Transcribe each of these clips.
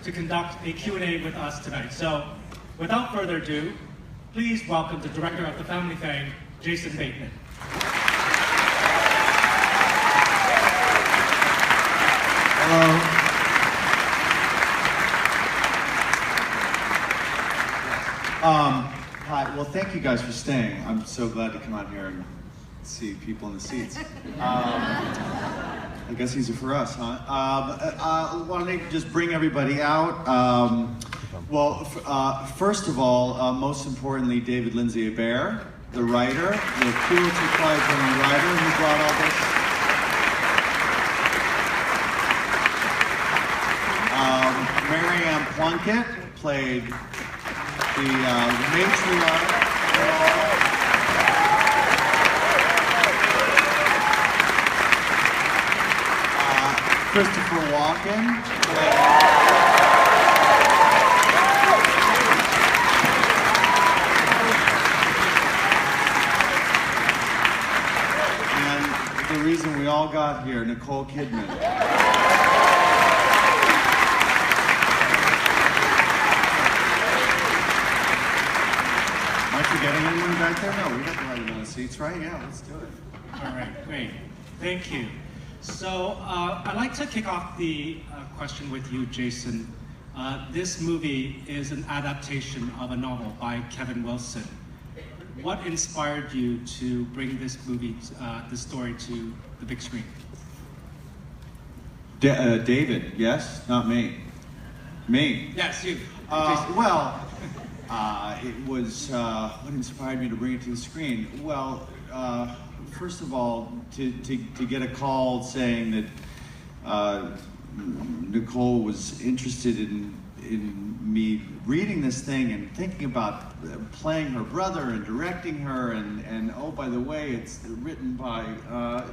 to conduct a Q&A with us tonight. So, without further ado, please welcome the director of the Family Fang, Jason Bateman. Hello. Hi. Well, thank you guys for staying. I'm so glad to come out here and see people in the seats. I guess these are for us, huh? I wanted to just bring everybody out. First of all, most importantly, David Lindsay Hebert, the writer, the Pulitzer Prize-winning writer who brought all this. Marianne Plunkett played the matriarch. Christopher Walken. And the reason we all got here, Nicole Kidman. Am I forgetting anyone back there? No, we got the right amount of seats, right? Yeah, let's do it. All right, great. Thank you. So I'd like to kick off the question with you, Jason. This movie is an adaptation of a novel by Kevin Wilson. What inspired you to bring this movie, this story, to the big screen? David, yes? Not me. Me? Yes, you. It was what inspired me to bring it to the screen. Well, first of all, to get a call saying that Nicole was interested in me reading this thing and thinking about playing her brother and directing her, and oh, by the way, it's written by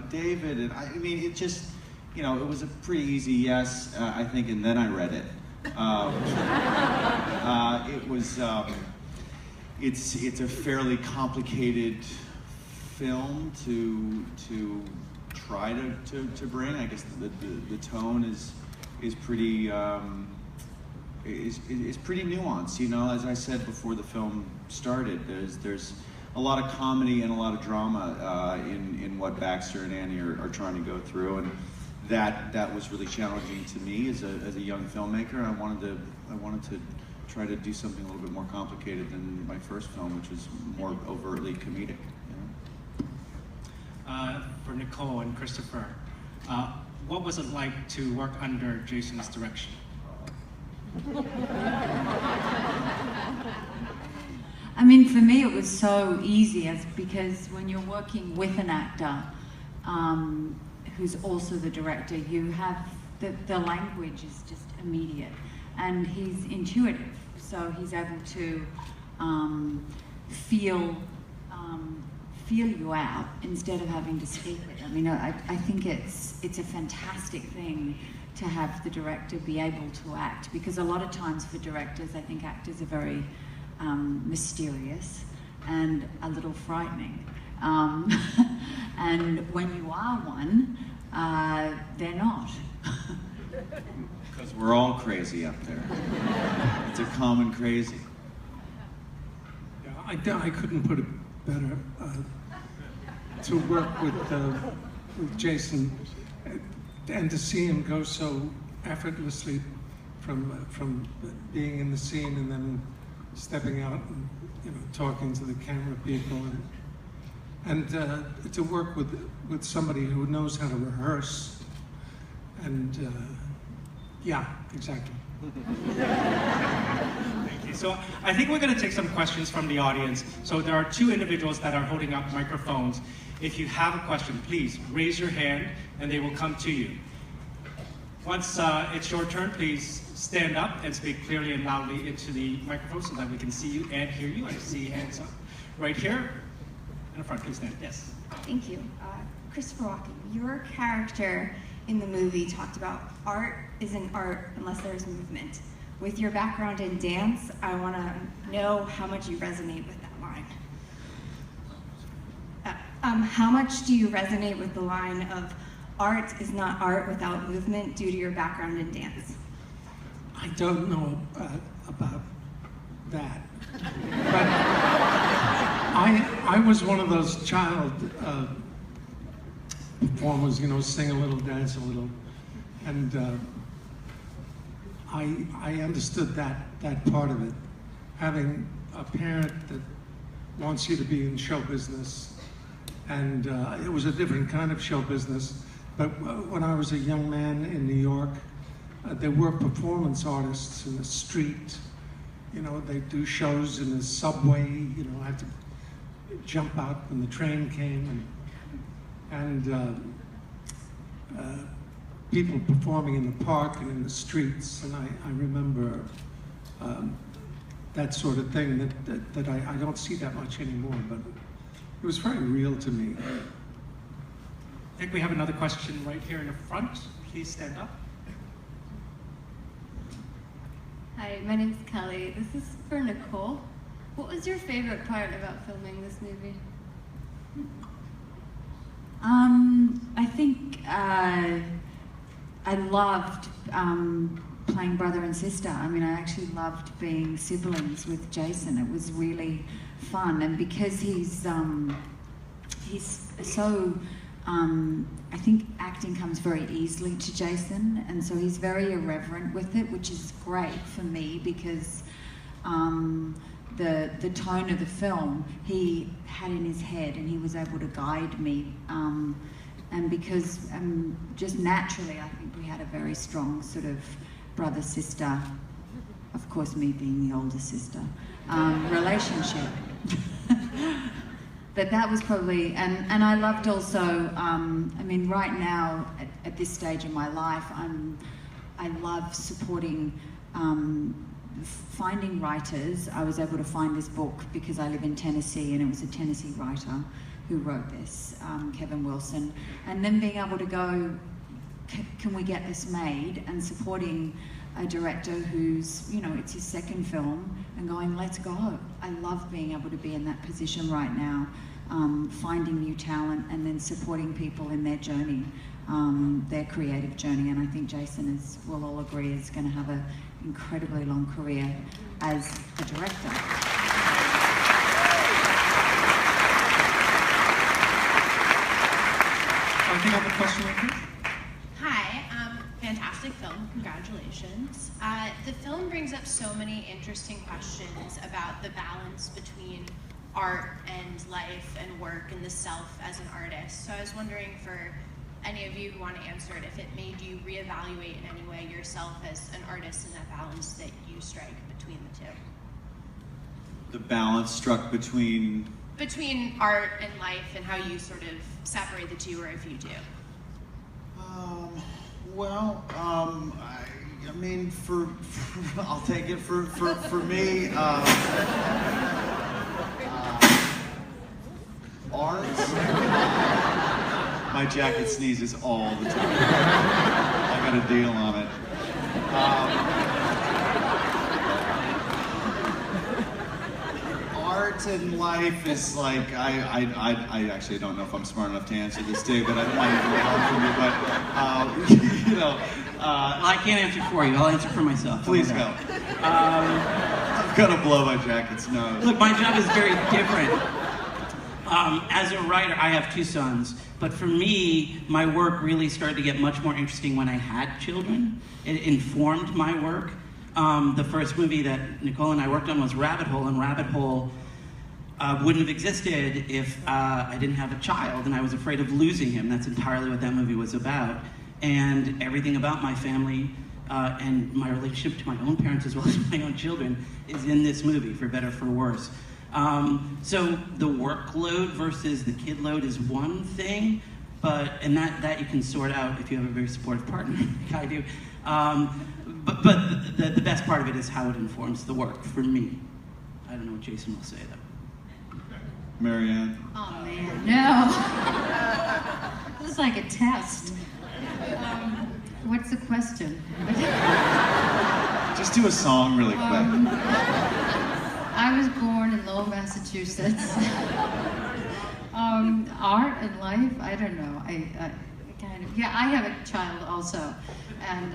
David, and I mean, it just, you know, it was a pretty easy yes, I think, and then I read it. It was, it's a fairly complicated film to try to bring. I guess the tone is pretty is pretty nuanced. You know, as I said before the film started, there's a lot of comedy and a lot of drama in what Baxter and Annie are trying to go through, and that was really challenging to me as a young filmmaker. I wanted to try to do something a little bit more complicated than my first film, which was more overtly comedic. For Nicole and Christopher, what was it like to work under Jason's direction? I mean, for me it was so easy, because when you're working with an actor who's also the director, you have the language is just immediate, and he's intuitive, so he's able to feel you out instead of having to speak it. I mean, I think it's a fantastic thing to have the director be able to act, because a lot of times for directors, I think actors are very mysterious and a little frightening. And when you are one, they're not. Because we're all crazy up there. It's a common crazy. Yeah, I couldn't put it better. To work with Jason and to see him go so effortlessly from being in the scene and then stepping out and, you know, talking to the camera people, and to work with somebody who knows how to rehearse, and yeah, exactly. Thank you. So I think we're going to take some questions from the audience. So there are two individuals that are holding up microphones. If you have a question, please raise your hand and they will come to you. Once it's your turn, please stand up and speak clearly and loudly into the microphone so that we can see you and hear you. I see hands up right here in the front. Please stand. Yes. Thank you. Christopher Walken, your character in the movie talked about art isn't art unless there's movement. With your background in dance, I want to know how much you resonate with that line. How much do you resonate with the line of art is not art without movement due to your background in dance? I don't know about that. But I was one of those child performers, you know, sing a little, dance a little. And I understood that part of it. Having a parent that wants you to be in show business, and it was a different kind of show business. But when I was a young man in New York, there were performance artists in the street. You know, they do shows in the subway. You know, I had to jump out when the train came, and people performing in the park and in the streets. And I remember that sort of thing that I don't see that much anymore, but it was very real to me. I think we have another question right here in the front. Please stand up. Hi, my name's Kelly. This is for Nicole. What was your favorite part about filming this movie? I think I loved playing brother and sister. I mean, I actually loved being siblings with Jason. It was really fun, and because he's so. I think acting comes very easily to Jason, and so he's very irreverent with it, which is great for me because the tone of the film he had in his head, and he was able to guide me. And because just naturally, I think we had a very strong sort of brother-sister, of course me being the older sister, relationship. But that was probably, and I loved also, I mean, right now, at this stage in my life, I love supporting, finding writers. I was able to find this book because I live in Tennessee, and it was a Tennessee writer who wrote this, Kevin Wilson. And then being able to go, can we get this made? And supporting a director who's, you know, it's his second film, and going, let's go. I love being able to be in that position right now, finding new talent and then supporting people in their journey, their creative journey. And I think Jason is, we'll all agree, is going to have an incredibly long career as a director. I think I have a question right here. Hi, fantastic film, congratulations. The film brings up so many interesting questions about the balance between art and life and work and the self as an artist. So I was wondering, for any of you who want to answer it, if it made you reevaluate in any way yourself as an artist and that balance that you strike between the two. The balance struck between Art and life, and how you sort of separate the two, or if you do. I mean, I'll take it for me. Art. My jacket sneezes all the time. I got a deal on it. Art and life is like, I actually don't know if I'm smart enough to answer this, Dave, but I might have to help for me, but, you know. Well, I can't answer for you. I'll answer for myself. Please go. I'm gonna blow my jacket's nose. Look, my job is very different. As a writer, I have 2 sons, but for me, my work really started to get much more interesting when I had children. It informed my work. The first movie that Nicole and I worked on was Rabbit Hole, and Rabbit Hole wouldn't have existed if I didn't have a child, and I was afraid of losing him. That's entirely what that movie was about. And everything about my family and my relationship to my own parents as well as my own children is in this movie, for better or for worse. So the workload versus the kid load is one thing, and that you can sort out if you have a very supportive partner, like I do. But the best part of it is how it informs the work, for me. I don't know what Jason will say, though. Marianne. Oh, man, no. This is like a test. What's the question? Just do a song really quick. I was born in Lowell, Massachusetts. Art and life, I don't know. I kind of, yeah, I have a child also. And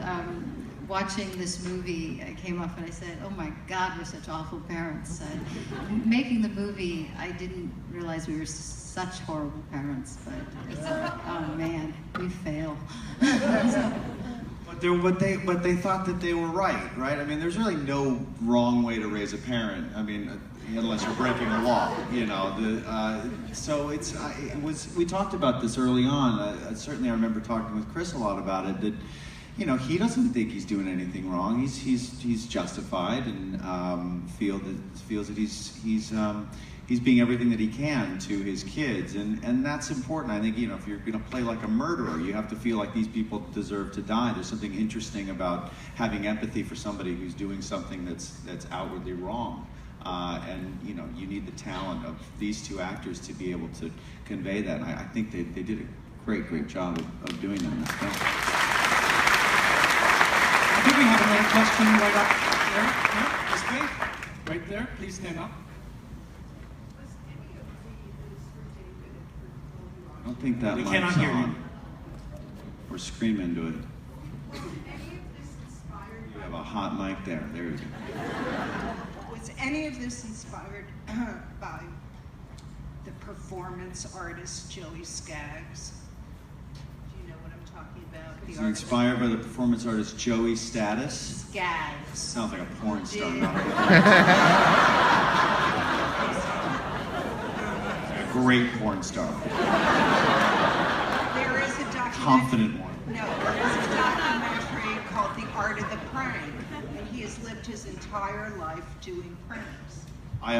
watching this movie, I came up and I said, "Oh my God, we're such awful parents." Making the movie, I didn't realize we were such horrible parents, but it's like, oh man, we fail. But they thought that they were right? I mean, there's really no wrong way to raise a parent. I mean, unless you're breaking the law, you know. So we talked about this early on. Certainly, I remember talking with Chris a lot about it. That, you know, he doesn't think he's doing anything wrong. He's justified and feels that he's being everything that he can to his kids, and that's important. I think, you know, if you're going to play like a murderer, you have to feel like these people deserve to die. There's something interesting about having empathy for somebody who's doing something that's outwardly wrong, and you know, you need the talent of these two actors to be able to convey that. And I think they did a great job of doing that in this film. I think we have another question right up there. Yeah, this way, right there. Please stand up. I don't think that We mic's cannot hear you. on. Or scream into it. You have a hot mic there. There you go. Was any of this inspired by the performance artist Joey Skaggs? Do you know what I'm talking about? It's inspired by the performance artist Joey Status. Skaggs. Sounds like a porn star. Did. Not a great porn star. There is a documentary. Confident one. No, there is a documentary called The Art of the Prank, and he has lived his entire life doing pranks. I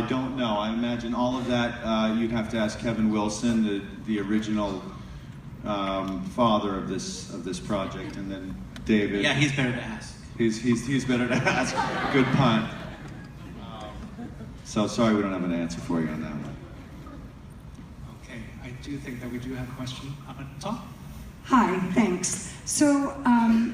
don't know. I imagine all of that, you'd have to ask Kevin Wilson, the original father of this project, and then David. Yeah, he's better to ask. He's better to ask. Good pun. So sorry we don't have an answer for you on that one. Okay, I do think that we do have a question up at the top. Hi, thanks. So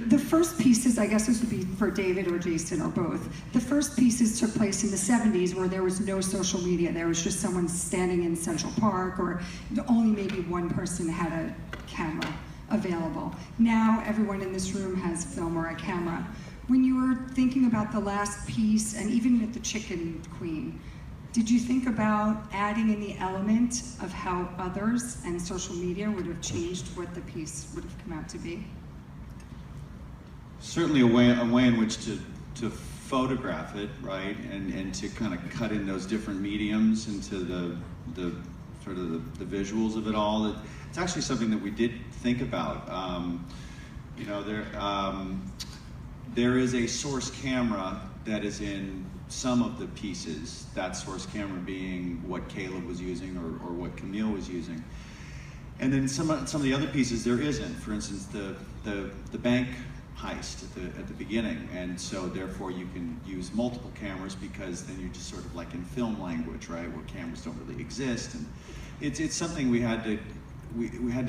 the first pieces, I guess this would be for David or Jason or both. The first pieces took place in the 70s where there was no social media. There was just someone standing in Central Park, or only maybe one person had a camera available. Now everyone in this room has film or a camera. When you were thinking about the last piece, and even with the Chicken Queen, did you think about adding in the element of how others and social media would have changed what the piece would have come out to be? Certainly a way in which to photograph it, right, and to kind of cut in those different mediums into the sort of the visuals of it all. It's actually something that we did think about. You know, there is a source camera that is in some of the pieces, that source camera being what Caleb was using or what Camille was using. And then some of the other pieces there isn't. For instance, the bank heist at the beginning, and so therefore you can use multiple cameras because then you're just sort of like in film language, right, where cameras don't really exist. And it's something we had to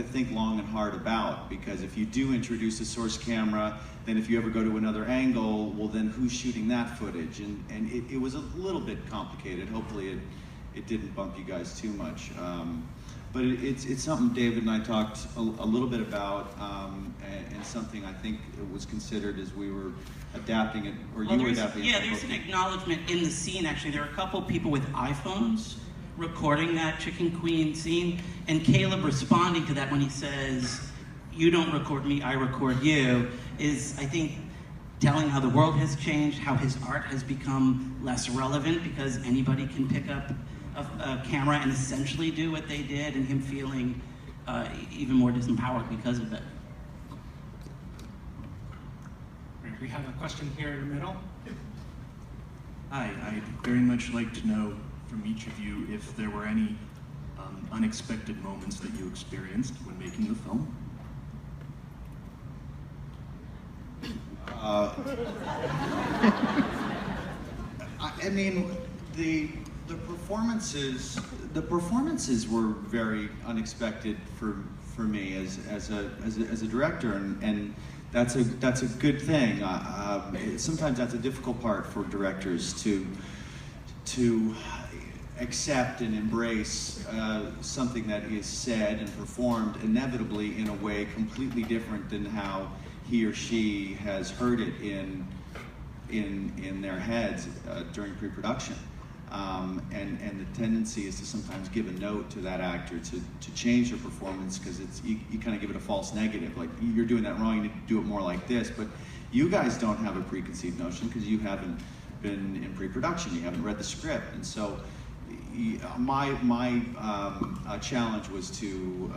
think long and hard about, because if you do introduce a source camera, then if you ever go to another angle, well then who's shooting that footage? And it was a little bit complicated. Hopefully it didn't bump you guys too much. But it's something David and I talked a little bit about, and something I think it was considered as we were adapting it, or you were adapting it. Yeah, there's an acknowledgement in the scene, actually. There are a couple people with iPhones recording that Chicken Queen scene, and Caleb responding to that when he says, "You don't record me, I record you," is, I think, telling how the world has changed, how his art has become less relevant because anybody can pick up a camera and essentially do what they did, and him feeling even more disempowered because of it. We have a question here in the middle. Hi, I'd very much like to know from each of you if there were any unexpected moments that you experienced when making the film. I mean, the performances were very unexpected for me as a director, and that's a good thing. Sometimes that's a difficult part for directors to accept and embrace something that is said and performed inevitably in a way completely different than how he or she has heard it in their heads during pre-production. And the tendency is to sometimes give a note to that actor to change their performance, because you kind of give it a false negative, like, you're doing that wrong, you need to do it more like this. But you guys don't have a preconceived notion because you haven't been in pre-production, you haven't read the script. And so my challenge was to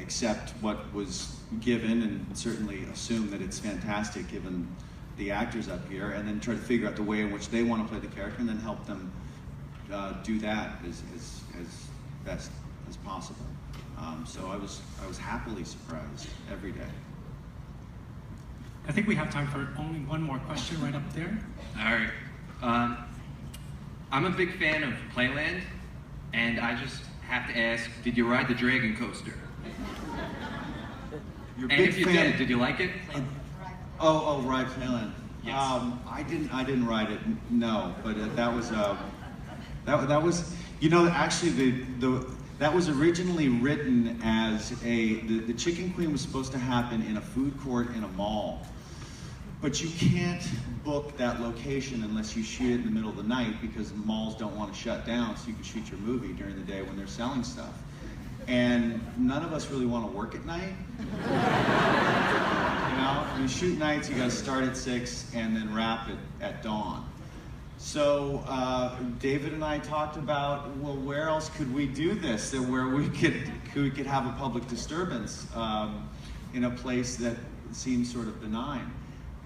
accept what was given, and certainly assume that it's fantastic given the actors up here, and then try to figure out the way in which they want to play the character, and then help them do that as best as possible. So I was happily surprised every day. I think we have time for only one more question right up there. All right. I'm a big fan of Playland, and I just have to ask, did you ride the Dragon Coaster? You're a And big if you fan. did you like it? Ride Playland. Yes. I didn't ride it. No, but that was actually that was originally written as the Chicken Queen was supposed to happen in a food court in a mall. But you can't book that location unless you shoot it in the middle of the night, because malls don't want to shut down, so you can shoot your movie during the day when they're selling stuff. And none of us really want to work at night. When you shoot nights, you got to start at 6 and then wrap it at dawn. So David and I talked about, well, where else could we do this, where we could have a public disturbance in a place that seems sort of benign.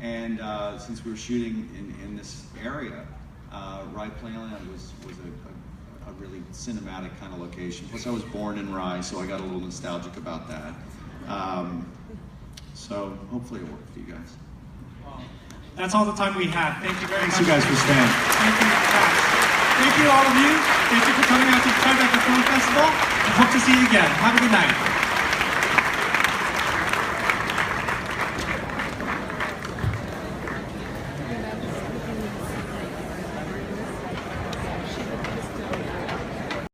And since we were shooting in this area, Rye Playland was a really cinematic kind of location. Plus, I was born in Rye, so I got a little nostalgic about that. So hopefully it worked for you guys. That's all the time we have. Thank you very much. Thanks you guys for staying. Thank you, Max. Thank you, all of you. Thank you for coming out to Tribeca Film Festival. I hope to see you again. Have a good night.